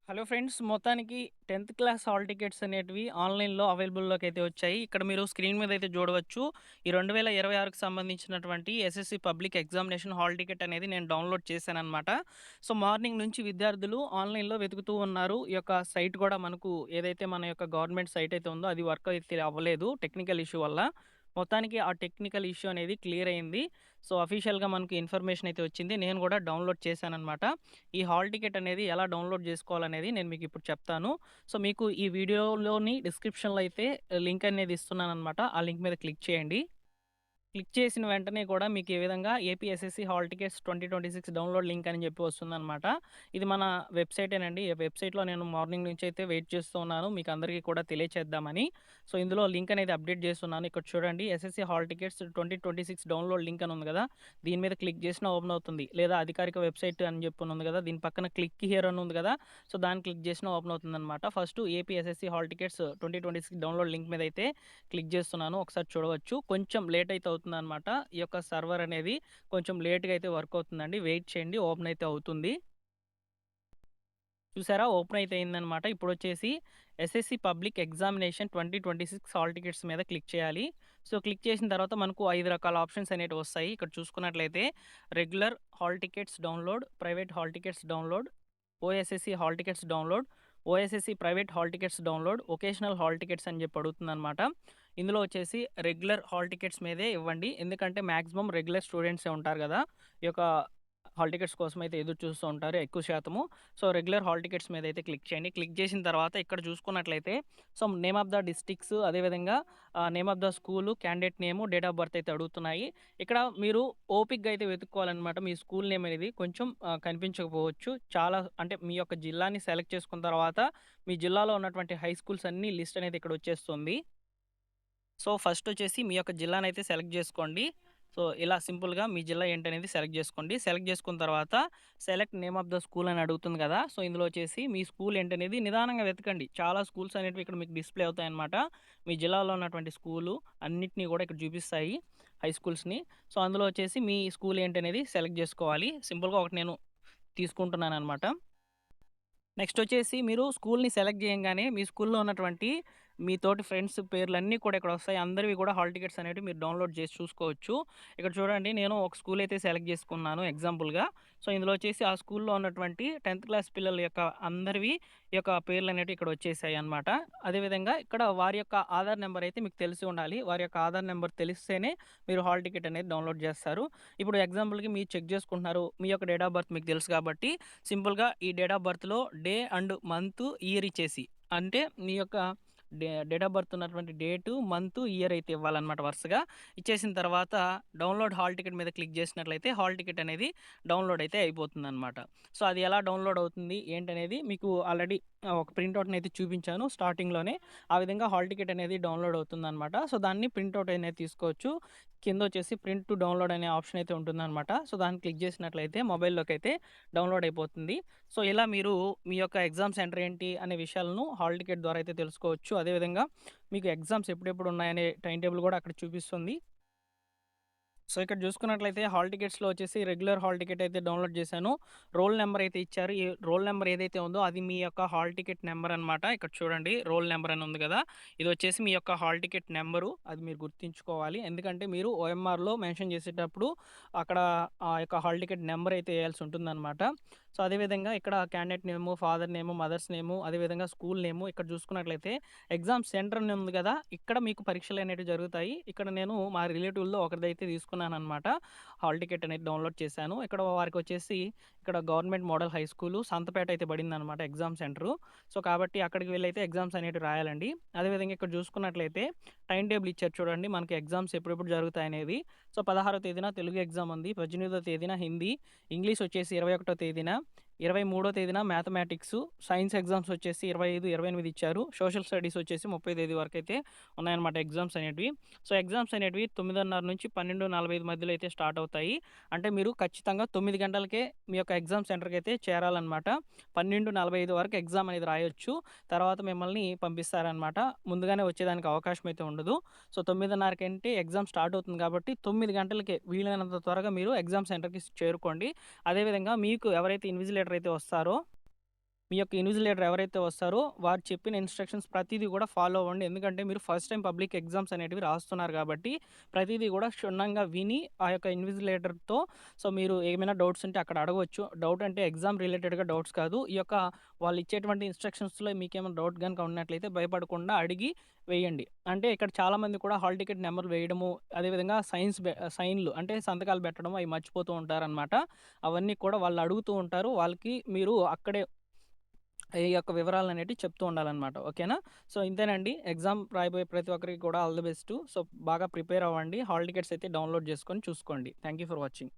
Hello friends, మొత్తానికి 10థ్ class hall tickets అనేటివి ఆన్‌లైన్‌లో అవైలబుల్‌లోకైతే వచ్చాయి. ఇక్కడ మీరు స్క్రీన్ మీద అయితే చూడవచ్చు. ఈ 2026కి సంబంధించినటువంటి SSC public examination hall ticket అనేది నేను డౌన్‌లోడ్ చేశాననమాట. సో, మార్నింగ్ నుంచి విద్యార్థులు ఆన్‌లైన్‌లో వెతుకుతూ ఉన్నారు. ఈ యొక్క సైట్ కూడా మనకు ఏదైతే మన యొక్క గవర్నమెంట్ సైట్ అయితే ఉందో అది వర్క్ అయితే అవ్వలేదు టెక్నికల్ ఇష్యూ వల్ల. మొత్తానికి ఆ టెక్నికల్ ఇష్యూ అనేది క్లియర్ అయింది. సో, అఫీషియల్‌గా మనకు ఇన్ఫర్మేషన్ అయితే వచ్చింది. నేను కూడా డౌన్‌లోడ్ చేశాననమాట. ఈ హాల్ టికెట్ అనేది ఎలా డౌన్‌లోడ్ జేసుకోవాలనేది నేను మీకిప్పుడు చెప్తాను. సో, మీకు ఈ వీడియోలోని డిస్క్రిప్షన్‌లో అయితే లింక్ అనేది ఇస్తున్నాననమాట. ఆ లింక్ మీద క్లిక్ చేయండి. క్లిక్ చేసిన వెంటనే కూడా మీకు ఈ విధంగా APSSC hall tickets 2026 download link అని చెప్పి వస్తుందనమాట. ఇది మన వెబ్‌సైటేనండి. ఈ వెబ్‌సైట్‌లో నేను మార్నింగ్ నుంచి అయితే వెయిట్ చేస్తూ ఉన్నాను. మీకు అందరికీ కూడా తెలియచేద్దామని. సో, ఇందులో లింక్ అనేది అప్డేట్ చేస్తున్నాను. ఇక్కడ చూడండి, SSC hall tickets 2026 download link అని ఉంది కదా! దీని మీద క్లిక్ చేసినా ఓపెన్ అవుతుంది. లేదా అధికారిక వెబ్‌సైట్ అని చెప్పి ఉంది కదా! దీని పక్కన క్లిక్ హియర్ అని ఉంది కదా! సో, దాన్ని క్లిక్ చేసినా ఓపెన్ అవుతుందనమాట. First APSSC hall tickets 2026 download link మీద అయితే క్లిక్ చేస్తున్నాను. ఒకసారి చూడవచ్చు. కొంచెం లేట్ అయితే అవుతుందనమాట. ఈ యొక్క సర్వర్ అనేది కొంచెం లేట్‌గా అయితే వర్క్ అవుతుందండి. వెయిట్ చేయండి. ఓపెన్ అయితే అవుతుంది. చూసారా? ఓపెన్ అయితే అయిందనమాట. ఇప్పుడొచ్చేసి SSC public examination 2026 hall tickets మీద క్లిక్ చేయాలి. సో, క్లిక్ చేసిన తర్వాత మనకు 5 రకాల ఆప్షన్స్ అనేటివి వస్తాయి. ఇక్కడ చూసుకున్నట్లయితే regular hall tickets download, private hall tickets download, OSSC hall tickets download, OSSC private hall tickets download, vocational hall tickets అని చెప్పి అడుగుతుందనమాట. ఇందులో వచ్చేసి రెగ్యులర్ హాల్ టికెట్స్ మీదే ఇవ్వండి. ఎందుకంటే మాక్సిమం రెగ్యులర్ స్టూడెంట్సే ఉంటారు గదా! ఈ యొక్క హాల్ టికెట్స్ కోసం అయితే ఎదురు చూస్తూ ఉంటారు ఎక్కువ శాతము. సో, రెగ్యులర్ హాల్ టికెట్స్ మీద అయితే క్లిక్ చేయండి. క్లిక్ చేసిన తర్వాత ఇక్కడ చూసుకున్నట్లయితే so, name of the districts, అదేవిధంగా name of the school, candidate name, date of birth అయితే అడుగుతున్నాయి. ఇక్కడ మీరు ఓపికగా అయితే వెతుక్కోవాలనమాట. మీ స్కూల్ నేమ్ అనేది కొంచెం కనిపించకపోవచ్చు. చాలా అంటే మీ యొక్క జిల్లాని సెలెక్ట్ చేసుకున్న తర్వాత మీ జిల్లాలో ఉన్నటువంటి హై స్కూల్స్ అన్నీ లిస్ట్ అనేది ఇక్కడ వచ్చేస్తుంది. సో, ఫస్టొచ్చేసి మీ యొక్క జిల్లానైతే సెలెక్ట్ జేసుకోండి. సో, ఇలా సింపుల్‌గా మీ జిల్లా ఏంటనేది సెలెక్ట్ జేసుకోండి. సెలెక్ట్ జేసుకున్న తర్వాత select name of the school అని అడుగుతుంది గదా! సో, ఇందులో వచ్చేసి మీ స్కూల్ ఏంటనేది నిదానంగా వెతకండి. చాలా స్కూల్స్ అనేటివి ఇక్కడ మీకు డిస్‌ప్లే అవుతాయన్నమాట. మీ జిల్లాలో ఉన్నటువంటి స్కూలు అన్నిటిని గూడా ఇక్కడ చూపిస్తాయి, హై స్కూల్స్‌ని. సో, అందులో వచ్చేసి మీ స్కూల్ ఏంటనేది సెలెక్ట్ జేసుకోవాలి. సింపుల్‌గా ఒకటి నేను తీసుకుంటున్నాననమాట. నెక్స్టొచ్చేసి మీరు స్కూల్‌ని సెలెక్ట్ చేయంగానే మీ స్కూల్‌లో ఉన్నటువంటి మీ తోటి ఫ్రెండ్స్ పేర్లన్నీ కూడా ఇక్కడొస్తాయి. అందరివి కూడా హాల్ టికెట్స్ అనేటివి మీరు డౌన్‌లోడ్ చేసి చూసుకోవచ్చు. ఇక్కడ చూడండి, నేను ఒక స్కూల్ అయితే సెలెక్ట్ చేసుకున్నాను ఎగ్జాంపుల్‌గా. సో, ఇందులో వచ్చేసి ఆ స్కూల్‌లో ఉన్నటువంటి 10థ్ క్లాస్ పిల్లల యొక్క అందరివి ఈ యొక్క పేర్లనేటివి ఇక్కడ వచ్చేసాయన్నమాట. అదేవిధంగా ఇక్కడ వారి యొక్క ఆధార్ నంబర్ అయితే మీకు తెలిసి ఉండాలి. వారి యొక్క ఆధార్ నంబర్ తెలిస్తేనే మీరు హాల్ టికెట్ అనేది డౌన్‌లోడ్ చేస్తారు. ఇప్పుడు ఎగ్జాంపుల్‌కి మీరు చెక్ చేసుకుంటున్నారు. మీ యొక్క డేట్ ఆఫ్ బర్త్ మీకు తెలుసు కాబట్టి సింపుల్‌గా ఈ డేట్ ఆఫ్ బర్త్‌లో డే అండ్ మంత్, ఇయర్ ఇచ్చేసి, అంటే మీ యొక్క డేట్ ఆఫ్ బర్త్ ఉన్నటువంటి డేటు, మంత్, ఇయర్ అయితే ఇవ్వాలన్నమాట వరుసగా. ఇచ్చేసిన తర్వాత డౌన్‌లోడ్ హాల్ టికెట్ మీద క్లిక్ చేసినట్లయితే హాల్ టికెట్ అనేది డౌన్‌లోడ్ అయితే అయిపోతుందన్నమాట. సో, అది ఎలా డౌన్‌లోడ్ అవుతుంది ఏంటనేది మీకు ఆల్రెడీ ఒక ప్రింటౌట్‌నయితే చూపించాను స్టార్టింగ్‌లోనే. ఆ విధంగా హాల్ టికెట్ అనేది డౌన్‌లోడ్ అవుతుందన్నమాట. సో, దాన్ని ప్రింటౌట్ అనేది తీసుకోవచ్చు. కిందొచ్చేసి ప్రింట్ టు డౌన్‌లోడ్ అనే ఆప్షన్ అయితే ఉంటుందన్నమాట. సో, దాన్ని క్లిక్ చేసినట్లయితే మొబైల్‌లోకైతే డౌన్‌లోడ్ అయిపోతుంది. సో, ఇలా మీరు మీ యొక్క ఎగ్జామ్ సెంటర్ ఏంటి అనే విషయాలను హాల్ టికెట్ ద్వారా అయితే తెలుసుకోవచ్చు. అదేవిధంగా మీకు ఎగ్జామ్స్ ఎప్పుడెప్పుడు ఉన్నాయనే టైమ్ టేబుల్ కూడా అక్కడ చూపిస్తుంది. సో, ఇక్కడ చూసుకున్నట్లయితే హాల్ టికెట్స్‌లో వచ్చేసి రెగ్యులర్ హాల్ టికెట్ అయితే డౌన్‌లోడ్ చేశాను. రోల్ నంబర్ అయితే ఇచ్చారు. ఈ రోల్ నంబర్ ఏదైతే ఉందో అది మీ యొక్క హాల్ టికెట్ నంబర్ అనమాట. ఇక్కడ చూడండి, రోల్ నంబర్ అని ఉంది కదా! ఇది వచ్చేసి మీ యొక్క హాల్ టికెట్ నంబరు. అది మీరు గుర్తుంచుకోవాలి. ఎందుకంటే మీరు ఓఎంఆర్‌లో మెన్షన్ చేసేటప్పుడు అక్కడ ఆ యొక్క హాల్ టికెట్ నంబర్ అయితే ఏయాల్సి ఉంటుందనమాట. సో, అదేవిధంగా ఇక్కడ candidate name, father name, mother's name, అదేవిధంగా స్కూల్ నేము ఇక్కడ చూసుకున్నట్లయితే ఎగ్జామ్ సెంటర్ అని ఉంది కదా! ఇక్కడ మీకు పరీక్షలనేటివి జరుగుతాయి. ఇక్కడ నేను మా రిలేటివ్‌లో ఒకరిదైతే తీసుకున్నాననమాట. హాల్ టికెట్ అనేది డౌన్‌లోడ్ చేశాను. ఇక్కడ వారికొచ్చేసి ఇక్కడ government model high school Santhapeta అయితే పడిందనమాట ఎగ్జామ్ సెంటరు. సో, కాబట్టి అక్కడికి వెళ్లైతే ఎగ్జామ్స్ అనేటివి రాయాలండి. అదేవిధంగా ఇక్కడ చూసుకున్నట్లయితే టైమ్ టేబుల్ ఇచ్చారు చూడండి, మనకి ఎగ్జామ్స్ ఎప్పుడెప్పుడు జరుగుతాయనేది. సో, 16వ తేదీన తెలుగు ఎగ్జామ్ ఉంది. 18వ తేదీన హిందీ, ఇంగ్లీష్ వచ్చేసి 21వ తేదీన, 23వ తేదీన మ్యాథమెటిక్సు, సైన్స్ ఎగ్జామ్స్ వచ్చేసి 25, 28 ఇచ్చారు. సోషల్ స్టడీస్ వచ్చేసి 30 తేదీ వరకైతే ఉన్నాయన్నమాట ఎగ్జామ్స్ అనేటివి. సో, ఎగ్జామ్స్ అనేటివి 9:30 నుంచి 12:45 మధ్యలో అయితే స్టార్ట్ అవుతాయి. అంటే మీరు ఖచ్చితంగా 9 గంటలకే మీ యొక్క ఎగ్జామ్ సెంటర్‌కైతే చేరాలన్నమాట. 12:45 వరకు ఎగ్జామ్ అనేది రాయొచ్చు. తర్వాత మిమ్మల్ని పంపిస్తారన్నమాట. ముందుగానే వచ్చేదానికి అవకాశం అయితే ఉండదు. సో, 9:30 కంటే ఎగ్జామ్ స్టార్ట్ అవుతుంది కాబట్టి 9 గంటలకే వీలైనంత త్వరగా మీరు ఎగ్జామ్ సెంటర్‌కి చేరుకోండి. అదేవిధంగా మీకు ఎవరైతే ఇన్విజిలేటర్ అయితే వస్తారో మీ యొక్క ఇన్విజిలేటర్ ఎవరైతే వస్తారో వారు చెప్పిన ఇన్‌స్ట్రక్షన్స్ ప్రతీదీ కూడా ఫాలో అవ్వండి. ఎందుకంటే మీరు ఫస్ట్ టైమ్ పబ్లిక్ ఎగ్జామ్స్ అనేటివి రాస్తున్నారు కాబట్టి ప్రతీదీ కూడా క్షుణ్ణంగా విని ఆ యొక్క ఇన్విజిలేటర్‌తో సో, మీరు ఏమైనా డౌట్స్ ఉంటే అక్కడ అడగొచ్చు. డౌట్ అంటే ఎగ్జామ్ రిలేటెడ్‌గా డౌట్స్ కాదు. ఈ యొక్క వాళ్ళు ఇచ్చేటువంటి ఇన్‌స్ట్రక్షన్స్‌లో మీకేమైనా డౌట్ గనుక ఉన్నట్లయితే భయపడకుండా అడిగి వేయండి. అంటే ఇక్కడ చాలామంది కూడా హాల్ టికెట్ నంబర్ వేయడము, అదేవిధంగా సైన్‌లు అంటే సంతకాలు పెట్టడం అయి మర్చిపోతూ ఉంటారనమాట. అవన్నీ కూడా వాళ్ళు అడుగుతూ ఉంటారు. వాళ్ళకి మీరు అక్కడే ఈ యొక్క వివరాలనేటివి చెప్తూ ఉండాలనమాట. ఓకేనా? సో, ఇంతేనండి. ఎగ్జామ్ రాయబోయే ప్రతి ఒక్కరికి కూడా ఆల్ ది బెస్టు. సో, బాగా ప్రిపేర్ అవ్వండి. హాల్ టికెట్స్ అయితే డౌన్‌లోడ్ చేసుకొని చూసుకోండి. Thank you for watching.